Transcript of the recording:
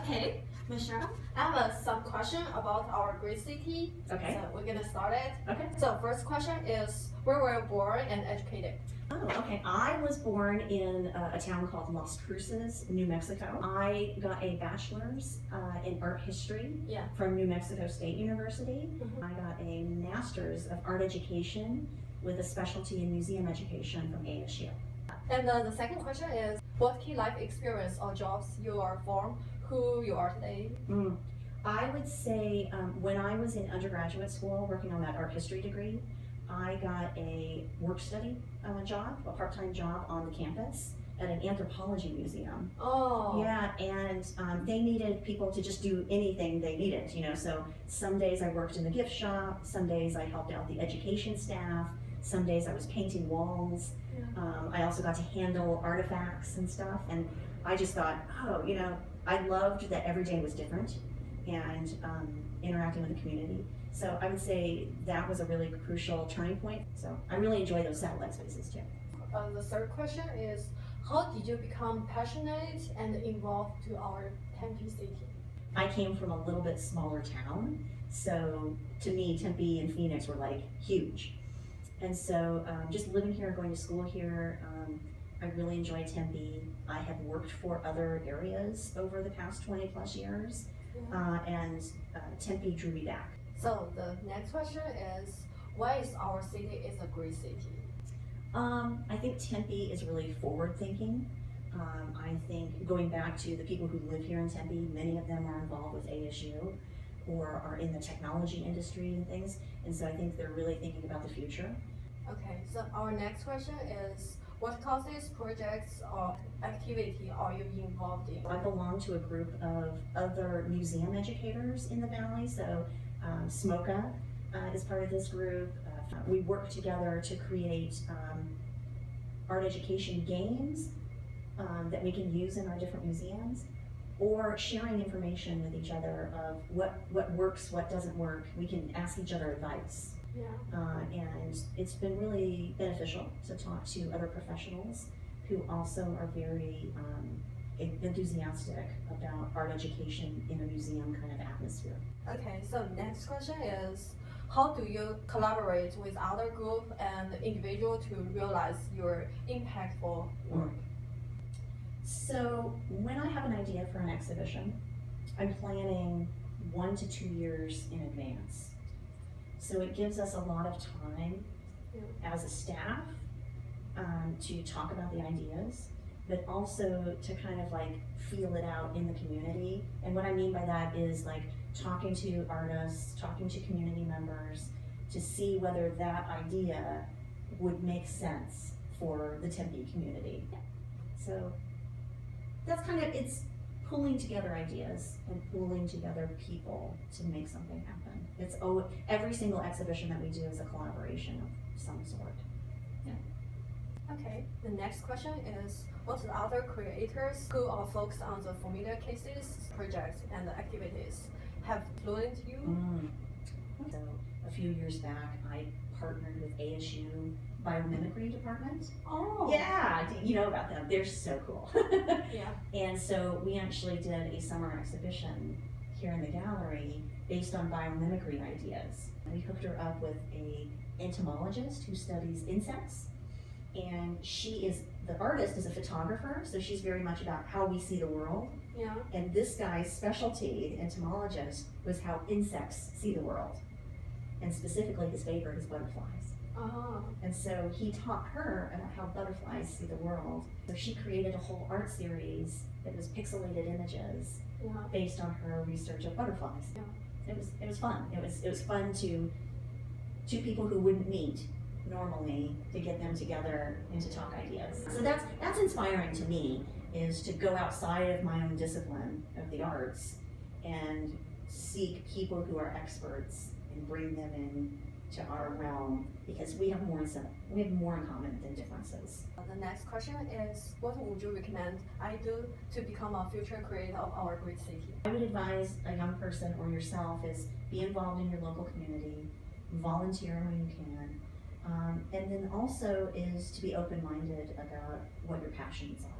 Okay, Michelle, I have some question about our great city. Okay. So we're gonna start it. Okay. So first question is, where were you born and educated? Oh, okay. I was born in a town called Las Cruces, New Mexico. I got a bachelor's in art history Yeah. from New Mexico State University. Mhm. I got a master's of art education with a specialty in museum education from ASU. And the second question is, what key life experience or jobs you are from, who you are today? I would say when I was in undergraduate school working on that art history degree, I got a work study job, a part-time job on the campus at an anthropology museum. Oh. Yeah, and they needed people to just do anything they needed, so some days I worked in the gift shop, some days I helped out the education staff, some days I was painting walls. Yeah. I also got to handle artifacts and stuff, and I just thought, I loved that every day was different and interacting with the community. So I would say that was a really crucial turning point. So I really enjoy those satellite spaces too. The third question is, how did you become passionate and involved to our Tempe city? I came from a little bit smaller town, so to me, Tempe and Phoenix were like huge. And so just living here, going to school here, I really enjoy Tempe. I have worked for other areas over the past 20 plus years, and Tempe drew me back. So the next question is, why is our city is a great city? I think Tempe is really forward thinking. I think going back to the people who live here in Tempe, many of them are involved with ASU or are in the technology industry and things. And so I think they're really thinking about the future. Okay, so our next question is, what causes, projects, or activity are you involved in? I belong to a group of other museum educators in the Valley. So SMOCA is part of this group. We work together to create art education games that we can use in our different museums, or sharing information with each other of what works, what doesn't work. We can ask each other advice. Yeah. And it's been really beneficial to talk to other professionals who also are very enthusiastic about art education in a museum kind of atmosphere. Okay, so next question is, how do you collaborate with other group and individual to realize your impactful work? So when I have an idea for an exhibition, I'm planning 1 to 2 years in advance. So it gives us a lot of time as a staff to talk about the ideas, but also to kind of like feel it out in the community. And what I mean by that is like talking to artists, talking to community members to see whether that idea would make sense for the Tempe community. So that's kind of, it's pulling together ideas and pulling together people to make something happen. It's every single exhibition that we do is a collaboration of some sort. Yeah. Okay, the next question is, what the other creators who are focused on the familiar cases, projects, and activities have influenced you? So a few years back, I partnered with ASU biomimicry department. Oh. Yeah, you know about them. They're so cool. Yeah. And so we actually did a summer exhibition here in the gallery based on biomimicry ideas. We hooked her up with a entomologist who studies insects, and the artist is a photographer, so she's very much about how we see the world. Yeah. And this guy's specialty, the entomologist, was how insects see the world. And specifically his favorite is butterflies. And so he taught her about how butterflies see the world. So she created a whole art series that was pixelated images based on her research of butterflies. Yeah. It was fun. It was fun to two people who wouldn't meet normally to get them together and to talk ideas. So that's inspiring to me, is to go outside of my own discipline of the arts and seek people who are experts and bring them in to our realm, because we have more in common than differences. The next question is, what would you recommend I do to become a future creator of our great city? I would advise a young person or yourself is be involved in your local community, volunteer when you can, and then also is to be open-minded about what your passions are.